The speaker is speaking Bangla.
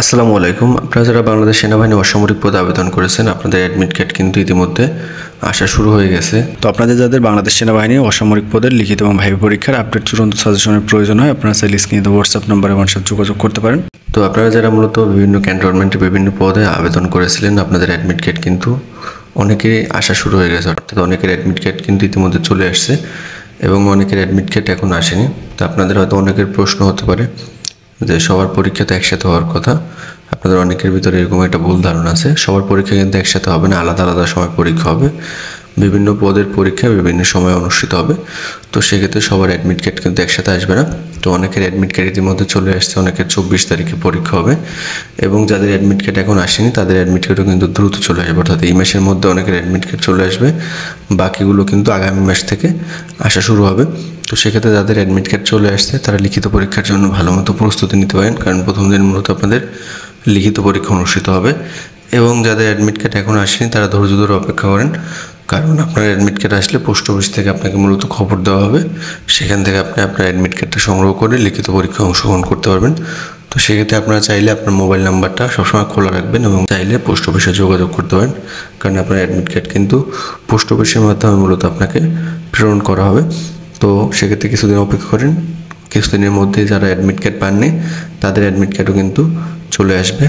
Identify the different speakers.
Speaker 1: আসসালামু আলাইকুম। আপনারা যারা বাংলাদেশ সেনাবাহিনী অসামরিক পদে আবেদন করেছেন, আপনাদের অ্যাডমিট কার্ড কিন্তু ইতিমধ্যে আসা শুরু হয়ে গেছে। তো আপনাদের যাদের বাংলাদেশ সেনাবাহিনী অসামরিক পদের লিখিত এবং ভাইভা পরীক্ষার আপডেট চূড়ান্ত সাজেশনের প্রয়োজন হয়, আপনারা চাইলে স্ক্রিনে হোয়াটসঅ্যাপ নম্বরে আমার সাথে যোগাযোগ করতে পারেন। তো আপনারা যারা মূলত বিভিন্ন ক্যান্টনমেন্টে বিভিন্ন পদে আবেদন করেছিলেন, আপনাদের অ্যাডমিট কার্ড কিন্তু অনেকেরই আসা শুরু হয়ে গেছে, অর্থাৎ অনেকের অ্যাডমিট কার্ড কিন্তু ইতিমধ্যে চলে আসছে এবং অনেকের অ্যাডমিট কার্ড এখন আসেনি। তো আপনাদের হয়তো অনেকের প্রশ্ন হতে পারে যে সবার পরীক্ষা তো একসাথে হওয়ার কথা। আপনাদের অনেকের ভিতরে এরকম একটা ভুল ধারণা আছে। সবার পরীক্ষা কিন্তু একসাথে হবে না, আলাদা আলাদা সময় পরীক্ষা হবে। বিভিন্ন পদের পরীক্ষা বিভিন্ন সময় অনুষ্ঠিত হবে। তো সেক্ষেত্রে সবার অ্যাডমিট কার্ড কিন্তু একসাথে আসবে না। তো অনেকের অ্যাডমিট কার্ড ইতিমধ্যে চলে আসছে, অনেকের 24 তারিখে পরীক্ষা হবে এবং যাদের অ্যাডমিট কার্ড এখন আসেনি তাদের অ্যাডমিট কার্ডও কিন্তু দ্রুত চলে আসবে, অর্থাৎ এই মাসের মধ্যে অনেকের অ্যাডমিট কার্ড চলে আসবে, বাকিগুলো কিন্তু আগামী মাস থেকে আসা শুরু হবে। তো সেক্ষেত্রে যাদের অ্যাডমিট কার্ড চলে আসছে তারা লিখিত পরীক্ষার জন্য ভালো মতো প্রস্তুতি নিতে পারেন, কারণ প্রথম দিন মূলত আপনাদের লিখিত পরীক্ষা অনুষ্ঠিত হবে। এবং যাদের অ্যাডমিট কার্ড এখন আসেনি তারা ধৈর্য ধরে অপেক্ষা করেন, কারণ আপনার অ্যাডমিট কার্ড আসলে পোস্ট অফিস থেকে আপনাকে মূলত খবর দেওয়া হবে, সেখান থেকে আপনি আপনার অ্যাডমিট কার্ডটা সংগ্রহ করে লিখিত পরীক্ষায় অংশগ্রহণ করতে পারবেন। তো সেক্ষেত্রে আপনারা চাইলে আপনার মোবাইল নাম্বারটা সবসময় খোলা রাখবেন এবং চাইলে পোস্ট অফিসে যোগাযোগ করতে পারেন, কারণ আপনার অ্যাডমিট কার্ড কিন্তু পোস্ট অফিসের মাধ্যমে মূলত আপনাকে প্রেরণ করা হবে। তো সেক্ষেত্রে কিছুদিন অপেক্ষা করেন, কিছুদিনের মধ্যে যারা অ্যাডমিট কার্ড পাননি তাদের অ্যাডমিট কার্ডও কিন্তু চলে আসবে।